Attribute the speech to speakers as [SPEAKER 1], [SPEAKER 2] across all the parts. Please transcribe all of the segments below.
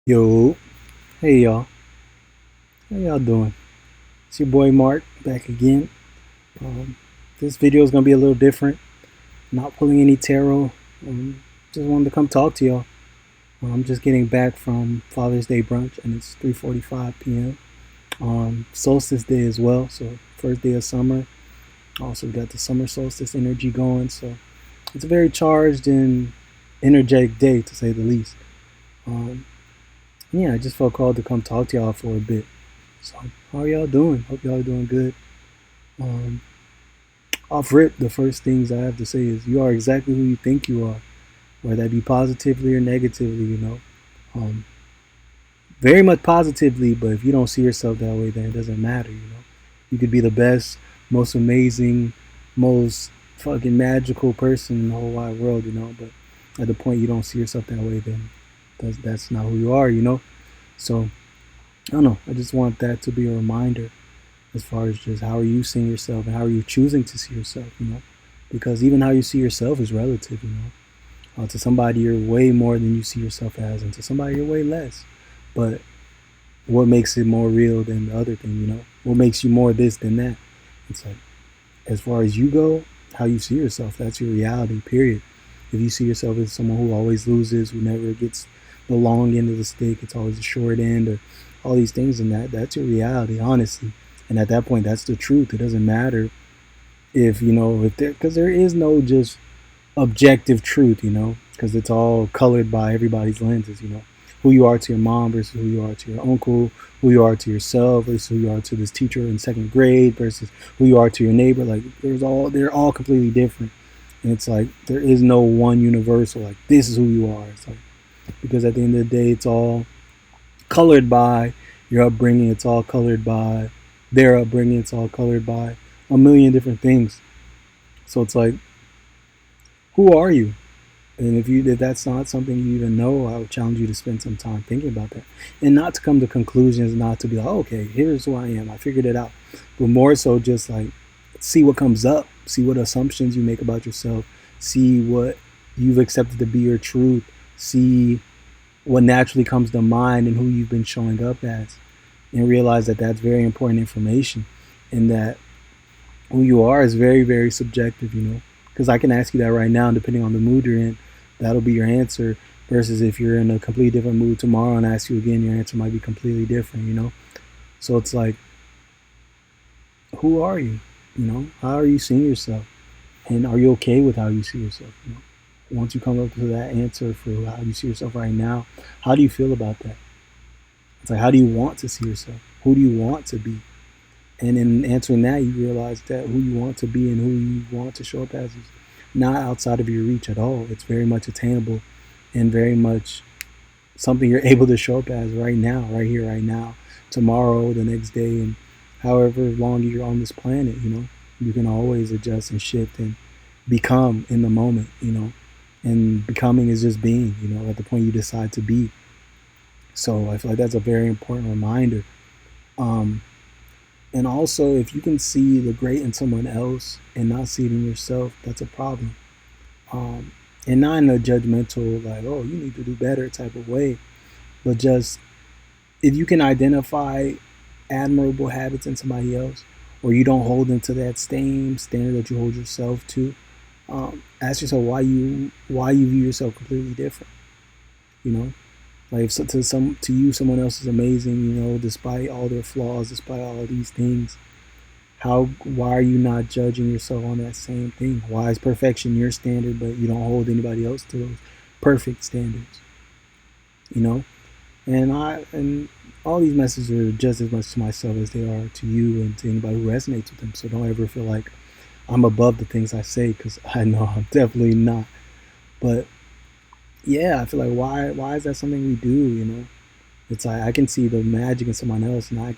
[SPEAKER 1] Yo, hey y'all, how y'all doing? It's your boy Mark back again. Um, this video is gonna be a little different. Not pulling any tarot. Just wanted to come talk to y'all. I'm just getting back from Father's Day brunch, and it's 3:45 p.m. Solstice day as well, so first day of summer. Also got the summer solstice energy going, so it's a very charged and energetic day to say the least. Um, yeah, I just felt called to come talk to y'all for a bit. So, how are y'all doing? Hope y'all are doing good. Um, Off rip, the first things I have to say is you are exactly who you think you are, whether that be positively or negatively, Um, very much positively, but if you don't see yourself that way, then it doesn't matter. You could be the best, most amazing, most fucking magical person in the whole wide world, but at the point you don't see yourself that way, then that's not who you are. So, I don't know. I just want that to be a reminder as far as just how are you seeing yourself and how are you choosing to see yourself. Because even how you see yourself is relative. To somebody you're way more than you see yourself as, and to somebody you're way less. But what makes it more real than the other thing? What makes you more this than that? It's like, as far as you go, how you see yourself, that's your reality, period. If you see yourself as someone who always loses, who never gets the long end of the stick, it's always the short end, or all these things, and that's your reality, honestly. And at that point, that's the truth. It doesn't matter if because there is no just objective truth, because it's all colored by everybody's lenses. Who you are to your mom versus who you are to your uncle, who you are to yourself versus who you are to this teacher in second grade versus who you are to your neighbor. Like they're all completely different. And it's like there is no one universal, like this is who you are. It's like because at the end of the day it's all colored by your upbringing, it's all colored by their upbringing, it's all colored by a million different things. So it's like, who are you? And if that's not something you even know, I would challenge you to spend some time thinking about that, and not to come to conclusions, not to be like, oh, okay, here's who I am, I figured it out, but more so just like see what comes up, see what assumptions you make about yourself, see what you've accepted to be your truth, see what naturally comes to mind and who you've been showing up as, and realize that that's very important information, and that who you are is very, very subjective. Because I can ask you that right now, and depending on the mood you're in, that'll be your answer. Versus if you're in a completely different mood tomorrow and I ask you again, your answer might be completely different. So it's like, who are you? How are you seeing yourself? And are you okay with how you see yourself? Once you come up to that answer for how you see yourself right now, how do you feel about that? It's like, how do you want to see yourself? Who do you want to be? And in answering that, you realize that who you want to be and who you want to show up as is not outside of your reach at all. It's very much attainable and very much something you're able to show up as right now, right here, right now, tomorrow, the next day, and however long you're on this planet. You can always adjust and shift and become in the moment. And becoming is just being, at the point you decide to be. So I feel like that's a very important reminder. Um, And also, if you can see the great in someone else and not see it in yourself, that's a problem. Um, and not in a judgmental, like, oh, you need to do better type of way, but just if you can identify admirable habits in somebody else, or you don't hold them to that same standard that you hold yourself to, ask yourself why you view yourself completely different. You know, like if so, to you, someone else is amazing. Despite all their flaws, despite all of these things, why are you not judging yourself on that same thing? Why is perfection your standard, but you don't hold anybody else to those perfect standards? You know, and all these messages are just as much to myself as they are to you and to anybody who resonates with them. So don't ever feel like I'm above the things I say, because I know I'm definitely not. But yeah, I feel like why is that something we do? It's like I can see the magic in someone else, and I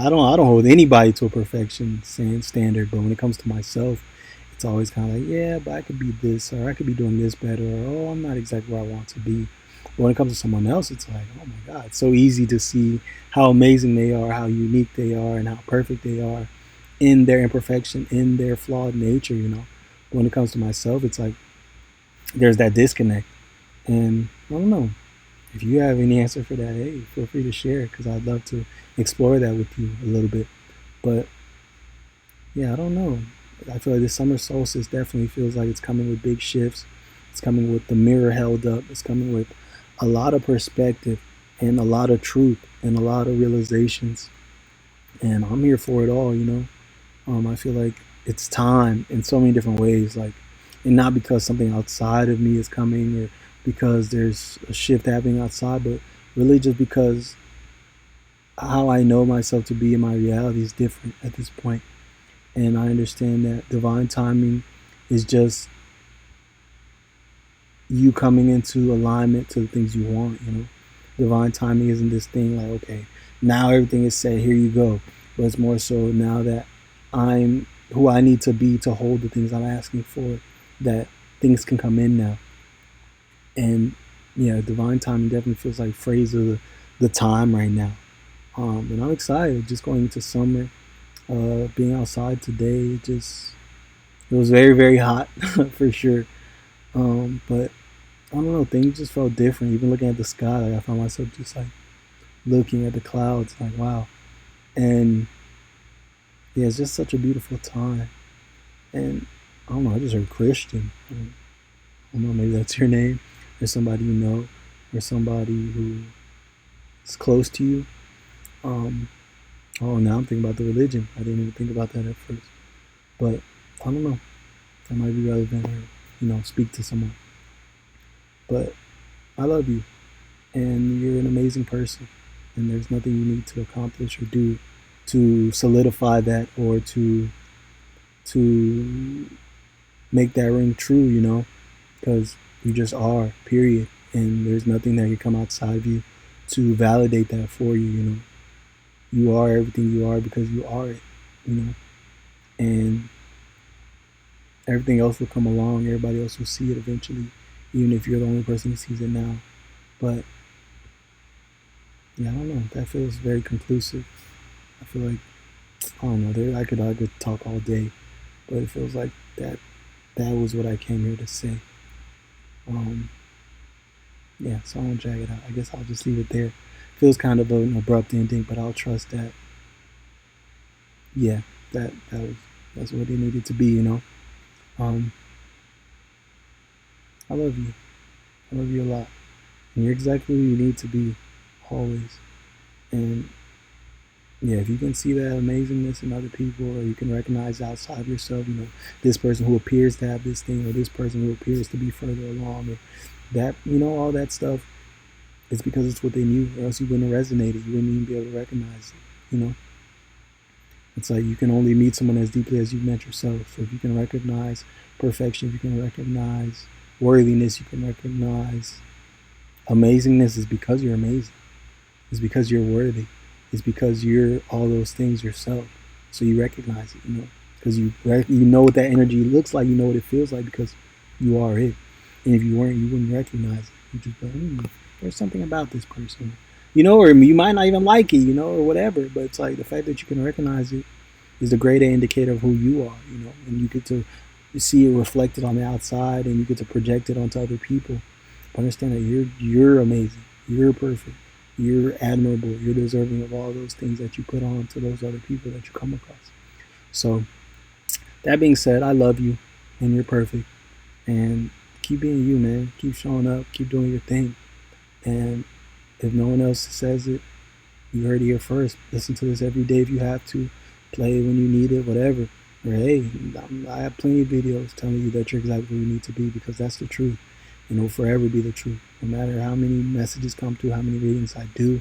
[SPEAKER 1] don't hold anybody to a perfection standard. But when it comes to myself, it's always kind of like, yeah, but I could be this, or I could be doing this better, or oh, I'm not exactly where I want to be. But when it comes to someone else, it's like, oh my God, it's so easy to see how amazing they are, how unique they are, and how perfect they are in their imperfection, in their flawed nature. But when it comes to myself, it's like there's that disconnect, and I don't know. if you have any answer for that, hey, feel free to share because I'd love to explore that with you a little bit. But yeah, I don't know. I feel like the summer solstice definitely feels like it's coming with big shifts. It's coming with the mirror held up. It's coming with a lot of perspective and a lot of truth and a lot of realizations. And I'm here for it all, you know. I feel like it's time in so many different ways, like, and not because something outside of me is coming or because there's a shift happening outside, but really just because how I know myself to be in my reality is different at this point. And I understand that divine timing is just you coming into alignment to the things you want, you know. Divine timing isn't this thing like, okay, now everything is set, here you go. But it's more so now that I'm who I need to be to hold the things I'm asking for, that things can come in now. And yeah, divine timing definitely feels like phrase of the time right now. And I'm excited just going into summer, being outside today. It was very, very hot for sure. But I don't know, things just felt different. Even looking at the sky, like I found myself just like looking at the clouds, like wow. And yeah, it's just such a beautiful time. And I don't know, I just heard Christian. I don't know, maybe that's your name, or somebody you know, or somebody who is close to you. Um, oh, now I'm thinking about the religion. I didn't even think about that at first. But I don't know. That might be relevant, or speak to someone. But I love you, and you're an amazing person, and there's nothing you need to accomplish or do to solidify that or to make that ring true. Because you just are. Period. And there's nothing that can come outside of you to validate that for you. You are everything you are because you are it. And everything else will come along. Everybody else will see it eventually, even if you're the only person who sees it now. But yeah, I don't know. That feels very conclusive. I feel like I don't know. I could talk all day, but it feels like that was what I came here to say. Um, yeah, so I won't drag it out. I guess I'll just leave it there. Feels kind of an abrupt ending, but I'll trust that. Yeah, that's what it needed to be. Um, I love you. I love you a lot, and you're exactly who you need to be, always. And yeah, if you can see that amazingness in other people, or you can recognize outside of yourself, this person who appears to have this thing, or this person who appears to be further along, or that, all that stuff, it's because it's what they knew, or else you wouldn't have resonated. You wouldn't even be able to recognize it. It's like you can only meet someone as deeply as you've met yourself. So if you can recognize perfection, if you can recognize worthiness, you can recognize amazingness, is because you're amazing. It's because you're worthy. It's because you're all those things yourself. So you recognize it, because you know what that energy looks like. You know what it feels like because you are it. And if you weren't, you wouldn't recognize it. You just go, there's something about this person, or you might not even like it, or whatever. But it's like the fact that you can recognize it is the greater indicator of who you are, and you get to see it reflected on the outside, and you get to project it onto other people. But understand that you're amazing. You're perfect. You're admirable. You're deserving of all those things that you put on to those other people that you come across. So, that being said, I love you, and you're perfect. And keep being you, man. Keep showing up. Keep doing your thing. And if no one else says it, you heard it here first. Listen to this every day if you have to. Play it when you need it, whatever. Or hey, I have plenty of videos telling you that you're exactly where you need to be, because that's the truth. And it will forever be the truth. No matter how many messages come through, how many readings I do,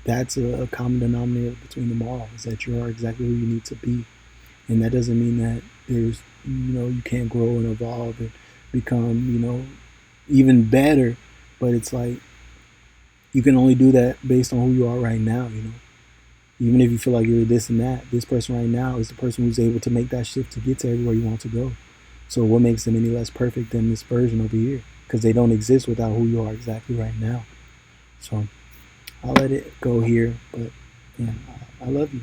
[SPEAKER 1] that's a common denominator between them all, is that you are exactly who you need to be. And that doesn't mean that there's, you can't grow and evolve and become, even better. But it's like you can only do that based on who you are right now, Even if you feel like you're this and that, this person right now is the person who's able to make that shift to get to everywhere you want to go. So what makes them any less perfect than this version over here? Because they don't exist without who you are exactly right now. So I'll let it go here, but yeah, I love you,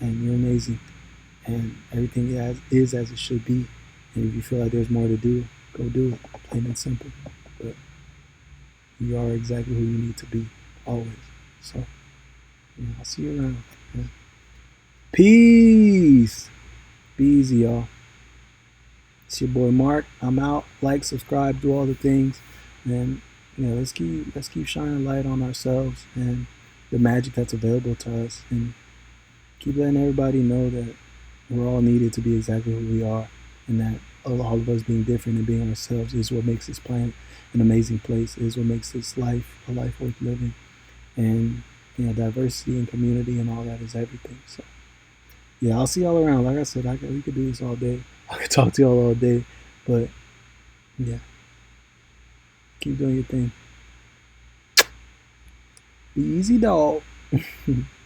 [SPEAKER 1] and you're amazing, and everything is as it should be. And if you feel like there's more to do, go do it, plain and simple. But You are exactly who you need to be, always. So, yeah, I'll see you around. Yeah. Peace. Be easy, y'all. It's your boy Mark. I'm out. Like, subscribe, do all the things, and let's keep shining light on ourselves and the magic that's available to us, and keep letting everybody know that we're all needed to be exactly who we are, and that all of us being different and being ourselves is what makes this planet an amazing place. Is what makes this life a life worth living, and diversity and community and all that is everything. So yeah, I'll see y'all around. Like I said, we could do this all day. I could talk to y'all all day, but yeah, keep doing your thing. Be easy, dog.